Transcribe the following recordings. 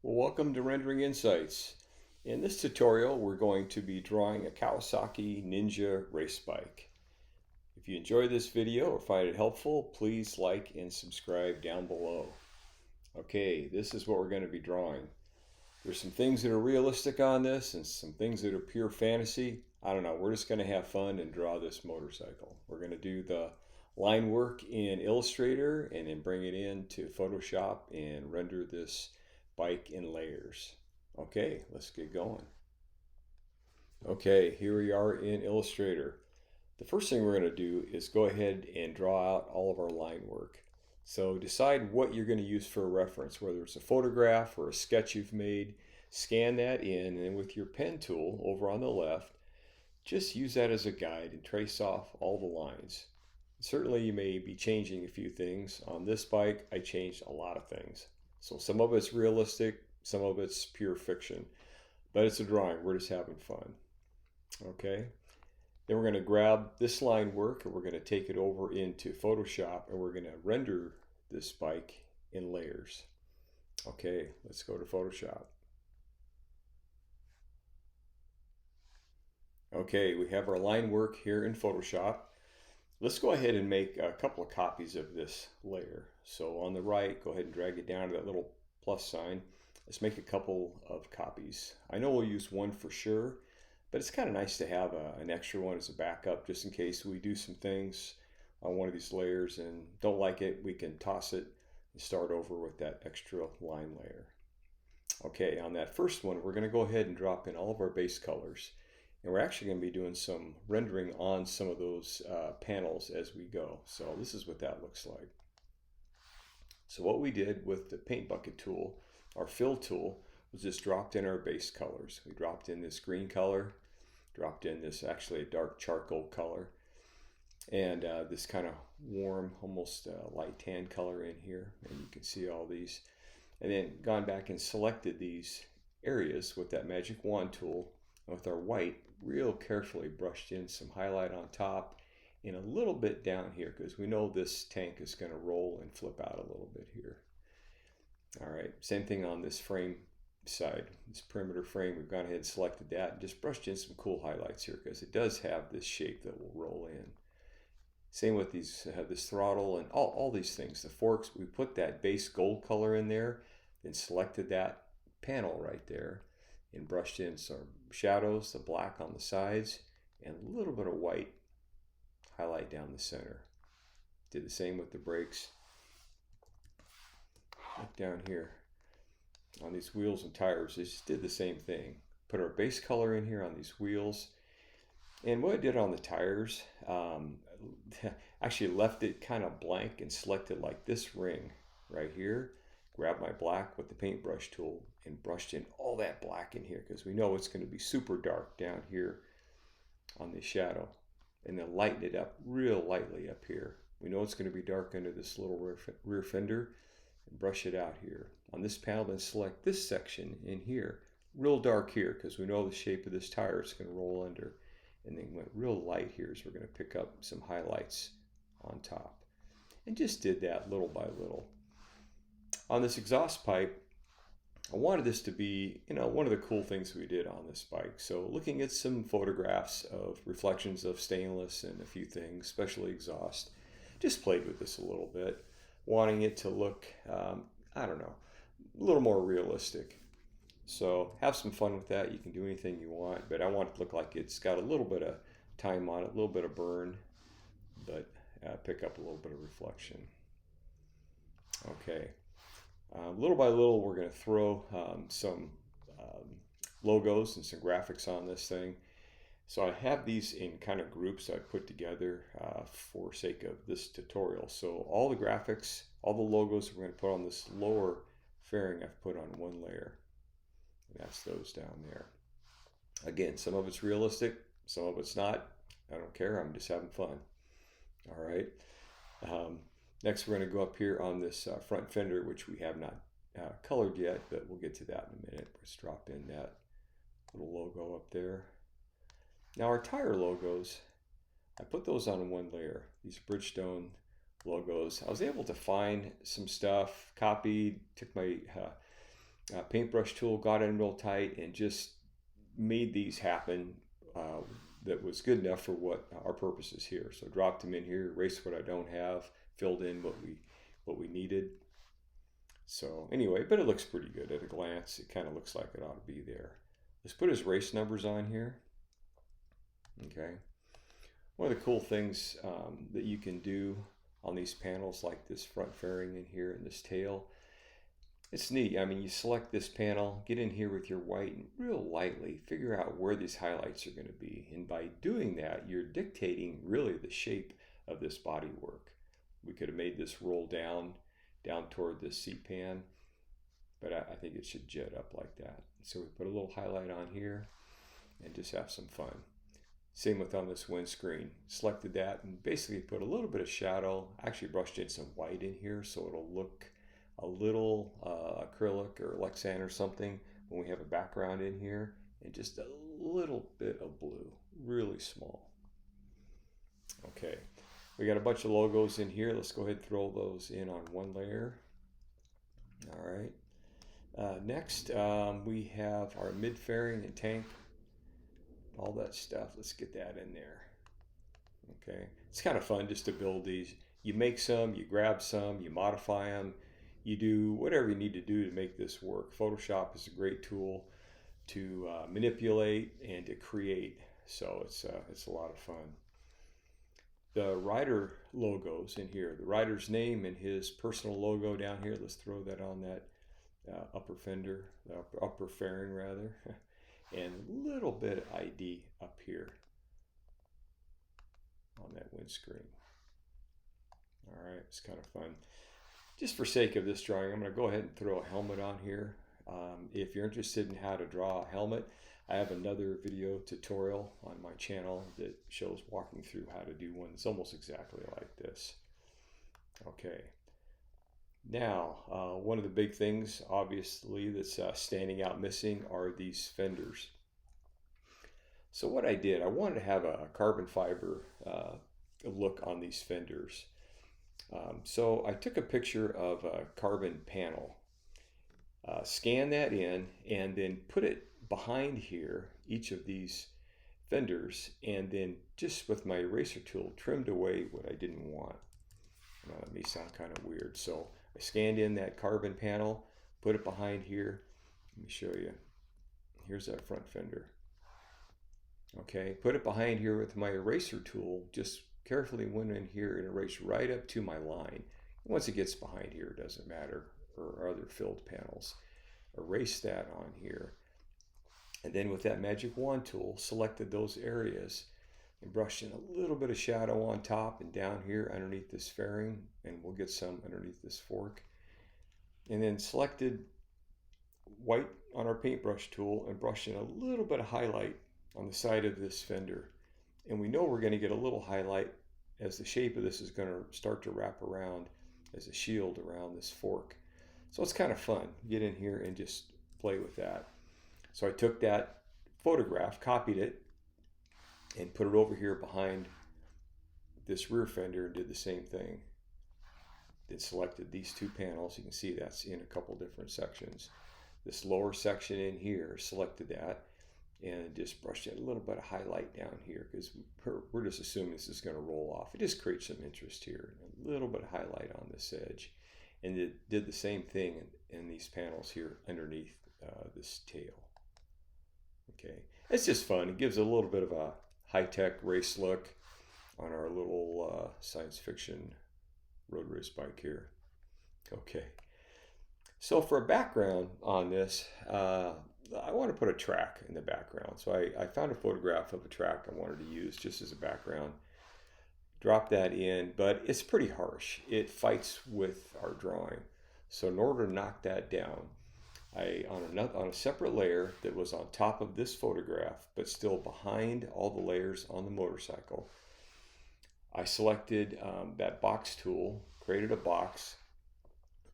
Well, welcome to Rendering Insights. In this tutorial, we're going to be drawing a Kawasaki Ninja race bike. If you enjoy this video or find it helpful, please like and subscribe down below. Okay, this is what we're going to be drawing. There's some things that are realistic on this and some things that are pure fantasy. I don't know, we're just going to have fun and draw this motorcycle. We're going to do the line work in Illustrator and then bring it into Photoshop and render this bike in layers. Okay, let's get going. Okay, here we are in Illustrator. The first thing we're going to do is go ahead and draw out all of our line work. So decide what you're going to use for a reference, whether it's a photograph or a sketch you've made. Scan that in, and then with your pen tool over on the left, just use that as a guide and trace off all the lines. Certainly you may be changing a few things. On this bike, I changed a lot of things. So some of it's realistic, some of it's pure fiction, but it's a drawing. We're just having fun. Okay. Then we're going to grab this line work and we're going to take it over into Photoshop and we're going to render this bike in layers. Okay, let's go to Photoshop. Okay, we have our line work here in Photoshop. Let's go ahead and make a couple of copies of this layer. So on the right, go ahead and drag it down to that little plus sign. Let's make a couple of copies. I know we'll use one for sure, but it's kind of nice to have an extra one as a backup just in case we do some things on one of these layers and don't like it, we can toss it and start over with that extra line layer. Okay, on that first one, we're going to go ahead and drop in all of our base colors. And we're actually going to be doing some rendering on some of those panels as we go. So this is what that looks like. So what we did with the paint bucket tool, our fill tool, was just dropped in our base colors. We dropped in this green color, dropped in this actually a dark charcoal color, and this kind of warm, almost light tan color in here. And you can see all these. And then gone back and selected these areas with that magic wand tool. With our white, real carefully brushed in some highlight on top and a little bit down here because we know this tank is going to roll and flip out a little bit here. All right, same thing on this frame side, this perimeter frame. We've gone ahead and selected that and just brushed in some cool highlights here because it does have this shape that will roll in. Same with these, this throttle and all these things. The forks, we put that base gold color in there, then selected that panel right there and brushed in some shadows, the black on the sides, and a little bit of white highlight down the center. Did the same with the brakes. Look down here on these wheels and tires, they just did the same thing. Put our base color in here on these wheels. And what I did on the tires, actually left it kind of blank and selected like this ring right here. Grabbed my black with the paintbrush tool and brushed in all that black in here because we know it's going to be super dark down here on the shadow. And then lighten it up real lightly up here. We know it's going to be dark under this little rear fender and brush it out here. On this panel, then select this section in here, real dark here because we know the shape of this tire is going to roll under. And then went real light here as we're going to pick up some highlights on top. And just did that little by little. On this exhaust pipe, I wanted this to be, one of the cool things we did on this bike. So looking at some photographs of reflections of stainless and a few things, especially exhaust, just played with this a little bit, wanting it to look, I don't know, a little more realistic. So have some fun with that. You can do anything you want, but I want it to look like it's got a little bit of time on it, a little bit of burn, but pick up a little bit of reflection. Okay. Little by little, we're going to throw some logos and some graphics on this thing. So I have these in kind of groups I put together for sake of this tutorial. So all the graphics, all the logos we're going to put on this lower fairing I've put on one layer. And that's those down there. Again, some of it's realistic, some of it's not. I don't care. I'm just having fun. All right. Next, we're going to go up here on this front fender, which we have not colored yet, but we'll get to that in a minute. Let's drop in that little logo up there. Now our tire logos, I put those on one layer, these Bridgestone logos. I was able to find some stuff, copied, took my paintbrush tool, got in real tight, and just made these happen. That was good enough for what our purpose is here. So dropped them in here, erased what I don't have, filled in what we needed. So anyway, but it looks pretty good at a glance. It kind of looks like it ought to be there. Let's put his race numbers on here. Okay. One of the cool things that you can do on these panels, like this front fairing in here and this tail, it's neat. I mean, you select this panel, get in here with your white, and real lightly figure out where these highlights are going to be. And by doing that, you're dictating really the shape of this body work. We could have made this roll down toward this seat pan, but I think it should jet up like that. So we put a little highlight on here and just have some fun. Same with on this windscreen. Selected that and basically put a little bit of shadow. Actually brushed in some white in here so it'll look a little acrylic or Lexan or something when we have a background in here, and just a little bit of blue, really small. Okay, we got a bunch of logos in here. Let's go ahead and throw those in on one layer. All right. Next, we have our mid fairing and tank, all that stuff. Let's get that in there. Okay, it's kind of fun just to build these. You make some, you grab some, you modify them, you do whatever you need to do to make this work. Photoshop is a great tool to manipulate and to create, so it's a lot of fun. The rider logos in here, the rider's name and his personal logo down here. Let's throw that on that upper fender, upper fairing rather, and a little bit of ID up here on that windscreen. All right, it's kind of fun. Just for sake of this drawing, I'm going to go ahead and throw a helmet on here. If you're interested in how to draw a helmet, I have another video tutorial on my channel that shows walking through how to do one that's almost exactly like this. Okay. Now, one of the big things, obviously, that's standing out missing are these fenders. So what I did, I wanted to have a carbon fiber look on these fenders. So I took a picture of a carbon panel, scanned that in, and then put it behind here, each of these fenders, and then just with my eraser tool trimmed away what I didn't want. Now, that may sound kind of weird. So I scanned in that carbon panel, put it behind here. Let me show you. Here's that front fender. Okay, put it behind here with my eraser tool, just carefully went in here and erased right up to my line. Once it gets behind here, it doesn't matter, or other filled panels. Erase that on here. And then with that magic wand tool, selected those areas and brushed in a little bit of shadow on top and down here underneath this fairing, and we'll get some underneath this fork. And then selected white on our paintbrush tool and brushed in a little bit of highlight on the side of this fender. And we know we're going to get a little highlight as the shape of this is going to start to wrap around as a shield around this fork. So it's kind of fun. Get in here and just play with that. So I took that photograph, copied it, and put it over here behind this rear fender and did the same thing. Then selected these two panels. You can see that's in a couple different sections. This lower section in here, selected that, and just brushed in a little bit of highlight down here because we're just assuming this is going to roll off. It just creates some interest here. A little bit of highlight on this edge. And it did the same thing in these panels here underneath this tail. Okay, it's just fun. It gives a little bit of a high-tech race look on our little science fiction road race bike here. Okay, so for a background on this, I want to put a track in the background. So I found a photograph of a track I wanted to use just as a background. Drop that in, but it's pretty harsh. It fights with our drawing. So in order to knock that down, on a separate layer that was on top of this photograph, but still behind all the layers on the motorcycle, I selected that box tool, created a box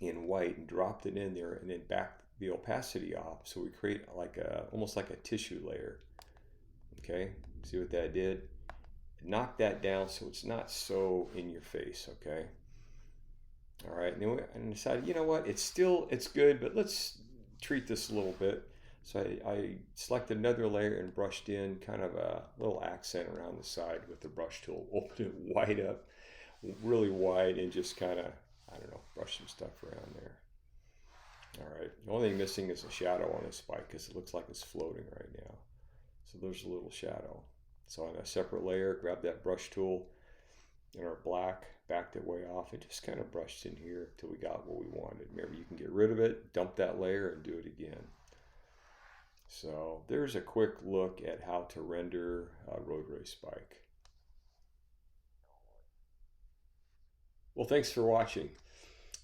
in white and dropped it in there, and then backed the opacity off. So we create like almost like a tissue layer. Okay, see what that did? Knock that down so it's not so in your face. Okay. All right, and then I decided, you know what? It's good, but let's treat this a little bit. So I selected another layer and brushed in kind of a little accent around the side with the brush tool. Opened it wide up, really wide, and just kind of, I don't know, brush some stuff around there. All right, the only thing missing is a shadow on this spike because it looks like it's floating right now. So there's a little shadow. So on a separate layer, grab that brush tool in our black, backed it way off, and just kind of brushed in here until we got what we wanted. Remember, you can get rid of it, dump that layer, and do it again. So there's a quick look at how to render a road race spike. Well, thanks for watching.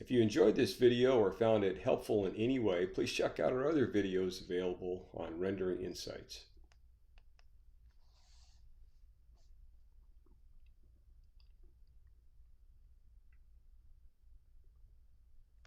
If you enjoyed this video or found it helpful in any way, please check out our other videos available on Rendering Insights.